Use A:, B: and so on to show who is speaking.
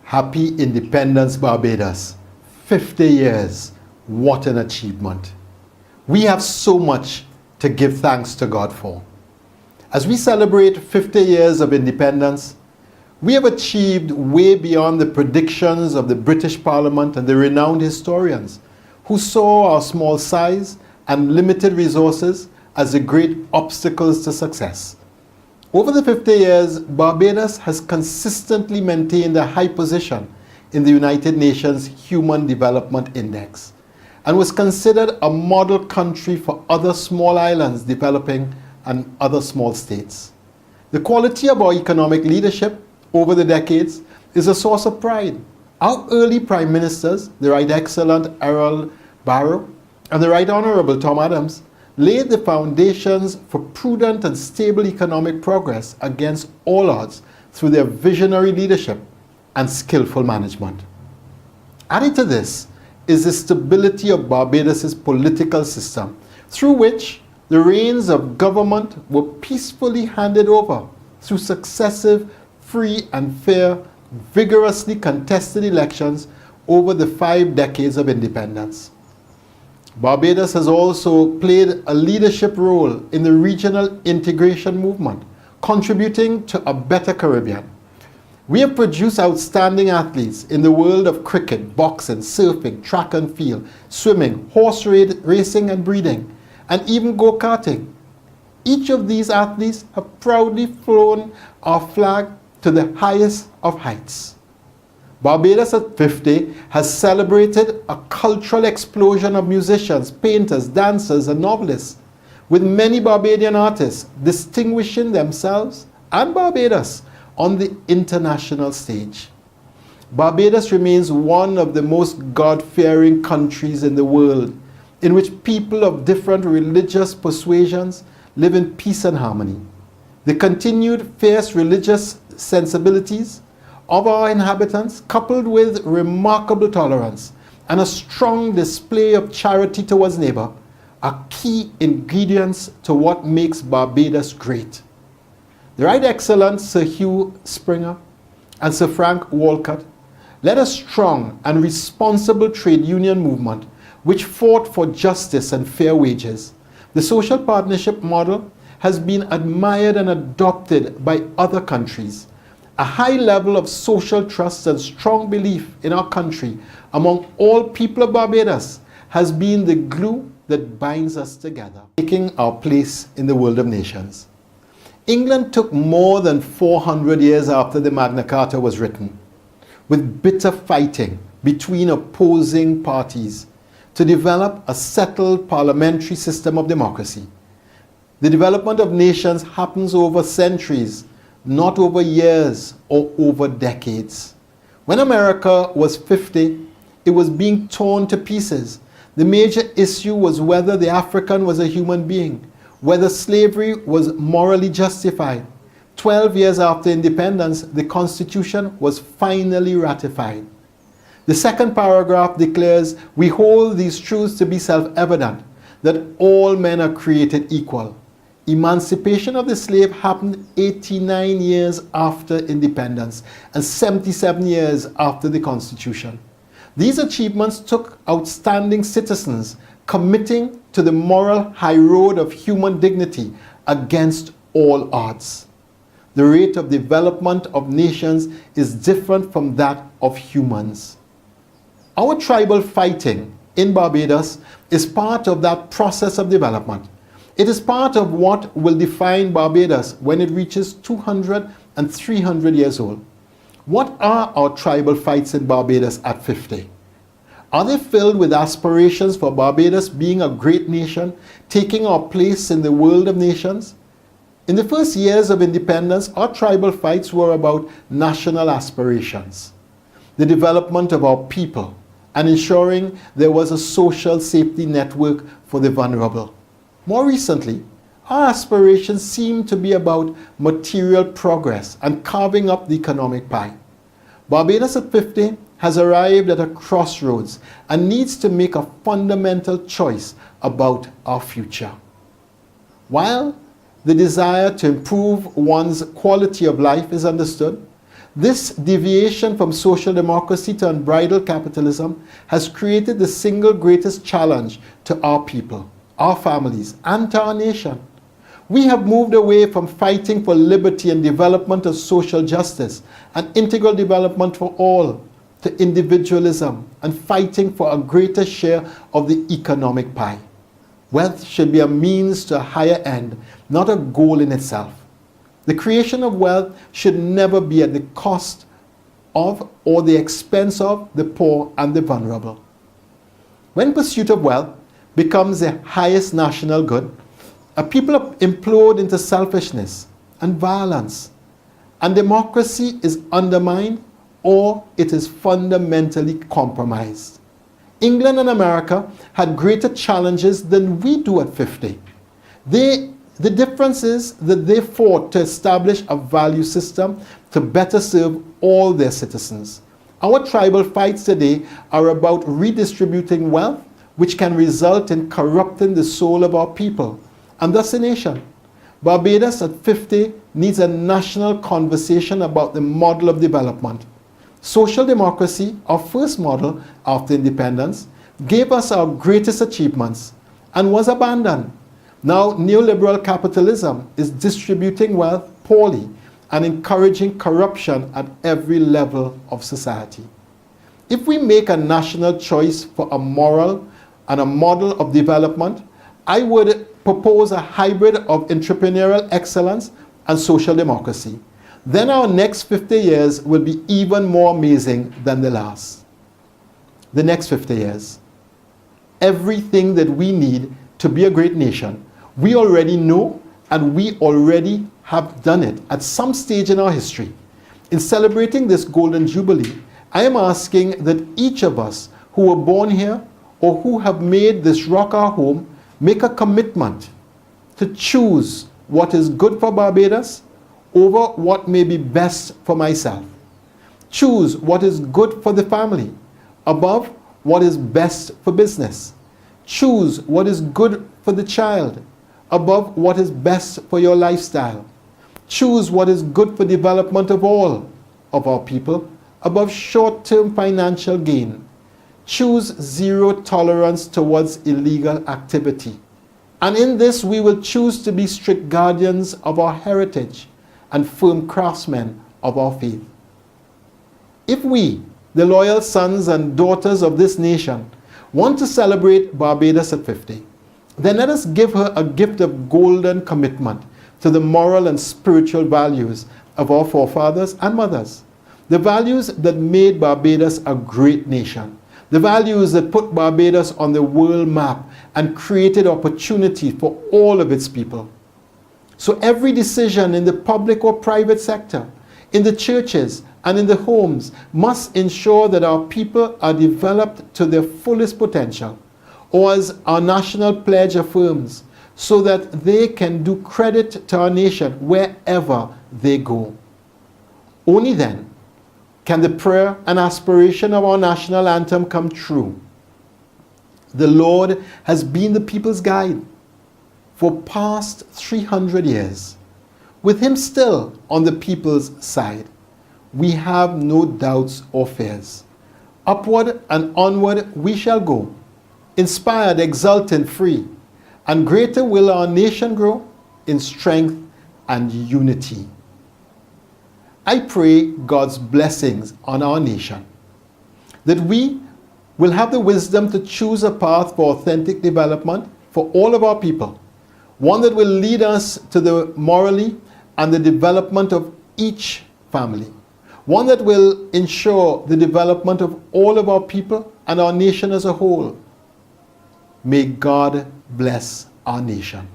A: Happy Independence, Barbados. 50 years. What an achievement. We have so much to give thanks to God for. As we celebrate 50 years of independence, we have achieved way beyond the predictions of the British Parliament and the renowned historians who saw our small size and limited resources as the great obstacles to success. Over the 50 years, Barbados has consistently maintained a high position in the United Nations Human Development Index and was considered a model country for other small islands developing and other small states. The quality of our economic leadership over the decades is a source of pride. Our early prime ministers, the Right Excellent Errol Barrow and the Right Honourable Tom Adams, laid the foundations for prudent and stable economic progress against all odds through their visionary leadership and skillful management. Added to this is the stability of Barbados' political system, through which the reins of government were peacefully handed over through successive, free and fair, vigorously contested elections over the 5 decades of independence. Barbados has also played a leadership role in the regional integration movement, contributing to a better Caribbean. We have produced outstanding athletes in the world of cricket, boxing, surfing, track and field, swimming, horse racing and breeding, and even go-karting. Each of these athletes have proudly flown our flag to the highest of heights. Barbados at 50 has celebrated a cultural explosion of musicians, painters, dancers, and novelists, with many Barbadian artists distinguishing themselves and Barbados on the international stage. Barbados remains one of the most God-fearing countries in the world, in which people of different religious persuasions live in peace and harmony. The continued fierce religious sensibilities of our inhabitants, coupled with remarkable tolerance and a strong display of charity towards neighbor, are key ingredients to what makes Barbados great. The Right Excellent Sir Hugh Springer and Sir Frank Walcott led a strong and responsible trade union movement which fought for justice and fair wages. The social partnership model has been admired and adopted by other countries. A high level of social trust and strong belief in our country among all people of Barbados has been the glue that binds us together, taking our place in the world of nations. England took more than 400 years after the Magna Carta was written, with bitter fighting between opposing parties, to develop a settled parliamentary system of democracy. The development of nations happens over centuries, not over years or over decades. When America was 50, it was being torn to pieces. The major issue was whether the African was a human being, whether slavery was morally justified. 12 years after independence, the Constitution was finally ratified. The second paragraph declares, "We hold these truths to be self-evident, that all men are created equal." Emancipation of the slave happened 89 years after independence and 77 years after the Constitution. These achievements took outstanding citizens committing to the moral high road of human dignity against all odds. The rate of development of nations is different from that of humans. Our tribal fighting in Barbados is part of that process of development. It is part of what will define Barbados when it reaches 200 and 300 years old. What are our tribal fights in Barbados at 50? Are they filled with aspirations for Barbados being a great nation, taking our place in the world of nations? In the first years of independence, our tribal fights were about national aspirations, the development of our people, and ensuring there was a social safety network for the vulnerable. More recently, our aspirations seem to be about material progress and carving up the economic pie. Barbados at 50 has arrived at a crossroads and needs to make a fundamental choice about our future. While the desire to improve one's quality of life is understood, This deviation from social democracy to unbridled capitalism has created the single greatest challenge to our people, our families, and to our nation. We have moved away from fighting for liberty and development of social justice and integral development for all to individualism and fighting for a greater share of the economic pie. Wealth should be a means to a higher end, not a goal in itself. The creation of wealth should never be at the cost of or the expense of the poor and the vulnerable. When pursuit of wealth becomes the highest national good, a people implode into selfishness and violence, and democracy is undermined or it is fundamentally compromised. England and America had greater challenges than we do at 50. The difference is that they fought to establish a value system to better serve all their citizens. Our tribal fights today are about redistributing wealth, which can result in corrupting the soul of our people, and thus a nation. Barbados at 50 needs a national conversation about the model of development. Social democracy, our first model after independence, gave us our greatest achievements and was abandoned. Now neoliberal capitalism is distributing wealth poorly and encouraging corruption at every level of society. If we make a national choice for a moral and a model of development, I would propose a hybrid of entrepreneurial excellence and social democracy. Then our next 50 years will be even more amazing than the last. The next 50 years. Everything that we need to be a great nation, we already know and we already have done it at some stage in our history. In celebrating this Golden Jubilee, I am asking that each of us who were born here or who have made this rock our home make a commitment to choose what is good for Barbados over what may be best for myself. Choose what is good for the family above what is best for business. Choose what is good for the child above what is best for your lifestyle. Choose what is good for development of all of our people above short-term financial gain. Choose zero tolerance towards illegal activity. And in this we will choose to be strict guardians of our heritage and firm craftsmen of our faith. If we, the loyal sons and daughters of this nation, want to celebrate Barbados at 50, then let us give her a gift of golden commitment to the moral and spiritual values of our forefathers and mothers. The values that made Barbados a great nation. The values that put Barbados on the world map and created opportunity for all of its people. So every decision in the public or private sector, in the churches and in the homes must ensure that our people are developed to their fullest potential, or as our national pledge affirms, so that they can do credit to our nation wherever they go. Only then can the prayer and aspiration of our national anthem come true. The Lord has been the people's guide for past 300 years. With him still on the people's side, we have no doubts or fears. Upward and onward we shall go, inspired, exultant, free, and greater will our nation grow in strength and unity. I pray God's blessings on our nation, that we will have the wisdom to choose a path for authentic development for all of our people, one that will lead us to the morally and the development of each family, one that will ensure the development of all of our people and our nation as a whole. May God bless our nation.